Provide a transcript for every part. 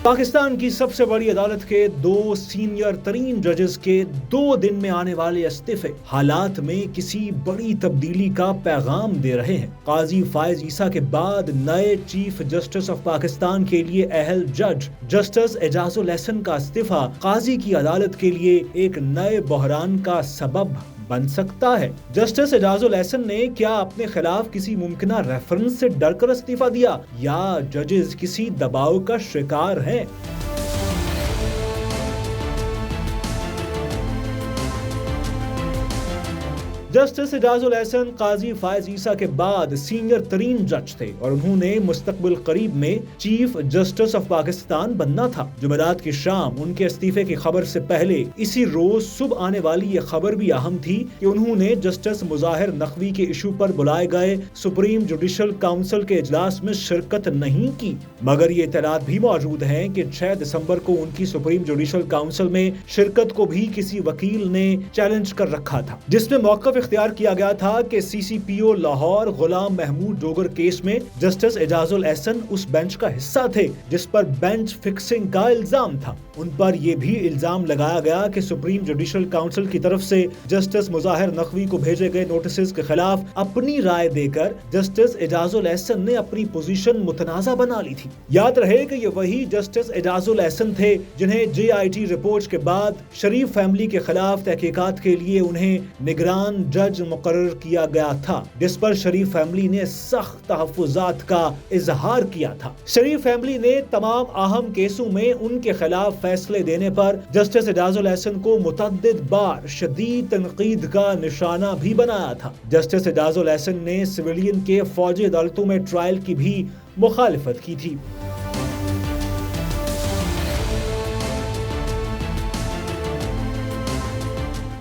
पाकिस्तान की सबसे बड़ी अदालत के 2 सीनियर तरीन जजेस के 2 दिन में आने वाले इस्तीफे हालात में किसी बड़ी तब्दीली का पैगाम दे रहे हैं। काजी फायज ईसा के बाद नए चीफ जस्टिस ऑफ पाकिस्तान के लिए अहल जज जस्टिस एजाजुल एहसन का इस्तीफा काजी की अदालत के लिए एक नए बहरान का सबब बन सकता है। जस्टिस एजाजुल एहसन ने क्या अपने खिलाफ किसी मुमकिना रेफरेंस से डरकर इस्तीफा दिया या जजेस किसी दबाव का शिकार हैं? जस्टिस एजाजुल एहसन काजी फायज ईसा के बाद सीनियर तरीन जज थे और उन्होंने मुस्तकबिल करीब में चीफ जस्टिस ऑफ पाकिस्तान बनना था। जुमेरात की शाम उनके इस्तीफे की खबर से पहले इसी रोज सुबह आने वाली ये खबर भी अहम थी कि उन्होंने जस्टिस मुजाहिर नकवी के इशू पर बुलाए गए सुप्रीम जुडिशल काउंसिल के इजलास में शिरकत नहीं की, मगर ये इत्तलात भी मौजूद हैं कि 6 दिसंबर को उनकी सुप्रीम जुडिशल काउंसिल में शिरकत को भी किसी वकील ने चैलेंज कर रखा था, जिसमें मौक़िफ़ इख्तियार किया गया था कि सीसीपीओ लाहौर गुलाम महमूद डोगर केस में जस्टिस एजाजुल एहसन उस बेंच का हिस्सा थे जिस पर बेंच फिक्सिंग का इल्जाम था। उन पर यह भी इल्जाम लगाया गया कि सुप्रीम जुडिशल काउंसिल की तरफ से जस्टिस मुजाहिर नकवी को भेजे गए नोटिस के खिलाफ अपनी राय देकर जस्टिस एजाजुल एहसन ने अपनी पोजीशन मुतनाज़ा बना ली थी। याद रहे कि ये वही जस्टिस एजाजुल एहसन थे जिन्हें JIT रिपोर्ट के बाद शरीफ फैमिली के खिलाफ तहकीकात के लिए उन्हें निगरान जज मुकर्रर किया गया था, जिस पर शरीफ फैमिली ने सख्त तहफ़्फ़ुज़ात का इजहार किया था। शरीफ फैमिली ने तमाम अहम केसों में उनके खिलाफ फैसले देने पर जस्टिस एजाजुल एहसन को मुतअद्दिद बार शदीद तनकीद का निशाना भी बनाया था। जस्टिस एजाजुल एहसन ने सिविलियन के फौजी अदालतों में ट्रायल की भी मुखालिफत की थी।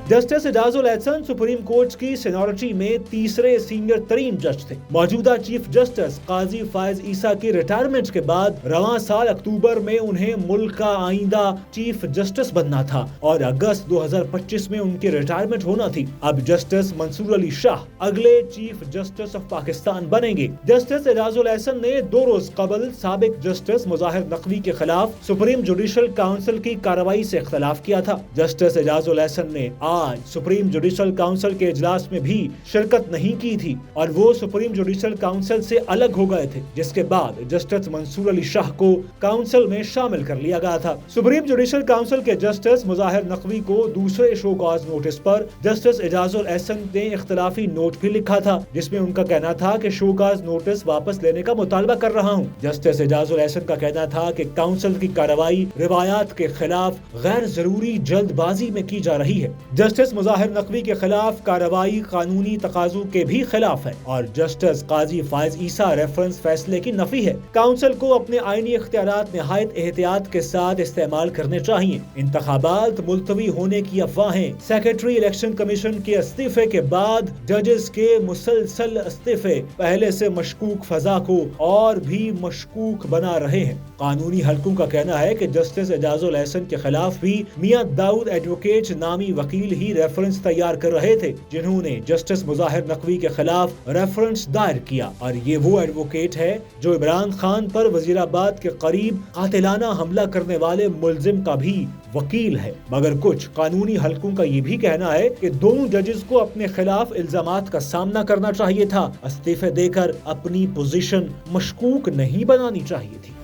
Justice Ejazul Ehsan supreme court की सीनियरिटी में तीसरे सीनियर तरीन जज थे। मौजूदा चीफ जस्टिस काजी फायज ईसा की रिटायरमेंट के बाद रवां साल अक्टूबर में उन्हें मुल्क का आइंदा चीफ जस्टिस बनना था और अगस्त 2025 में उनकी रिटायरमेंट होना थी। अब जस्टिस मंसूर अली शाह अगले चीफ जस्टिस ऑफ पाकिस्तान बनेंगे। जस्टिस एजाजुल एहसन ने 2 रोज कबल साबिक जस्टिस मुजाहिर नकवी के खिलाफ सुप्रीम जुडिशल काउंसिल की कार्रवाई से इख्तलाफ किया था। जस्टिस एजाजुल एहसन ने आज सुप्रीम जुडिशल काउंसिल के इजलास में भी शिरकत नहीं की थी और वो सुप्रीम जुडिशल काउंसिल से अलग हो गए थे, जिसके बाद जस्टिस मंसूर अली शाह को काउंसिल में शामिल कर लिया गया था। सुप्रीम जुडिशल काउंसिल के जस्टिस मुजाहिर नकवी को दूसरे शो कॉज नोटिस पर जस्टिस एजाजुल एहसन ने इख्तलाफी नोट भी लिखा था, जिसमें उनका कहना था कि शो कॉज नोटिस वापस लेने का मुतालबा कर रहा हूँ। जस्टिस एजाजुल एहसन का कहना था कि काउंसिल की कार्रवाई रिवायात के खिलाफ गैर जरूरी जल्दबाजी में की जा रही है। जस्टिस मुजाहिर नकवी के खिलाफ कार्रवाई कानूनी तकाज़ों के भी खिलाफ है और जस्टिस काजी फायज ईसा रेफरेंस फैसले की नफी है। काउंसिल को अपने आईनी इख्तियारात निहायत एहतियात के साथ इस्तेमाल करने चाहिए। इंतखाबात मुलतवी होने की अफवाहें, सेक्रेटरी इलेक्शन कमीशन के इस्तीफे के बाद जजेस के मुसलसल इस्तीफे पहले से मशकूक फजा को और भी मशकूक बना रहे हैं। कानूनी हलकों का कहना है कि जस्टिस एजाजुल एहसन के खिलाफ भी मियां दाऊद एडवोकेट नामी वकील ही रेफरेंस तैयार कर रहे थे, जिन्होंने जस्टिस मुजाहिर नकवी के खिलाफ रेफरेंस दायर किया और ये वो एडवोकेट है जो इमरान खान पर वजीराबाद के करीब कातिलाना हमला करने वाले मुलजिम का भी वकील है। मगर कुछ कानूनी हलकों का ये भी कहना है कि दोनों जजेस को अपने खिलाफ इल्जामात का सामना करना चाहिए था, इस्तीफे देकर अपनी पोजीशन मशकूक नहीं बनानी चाहिए थी।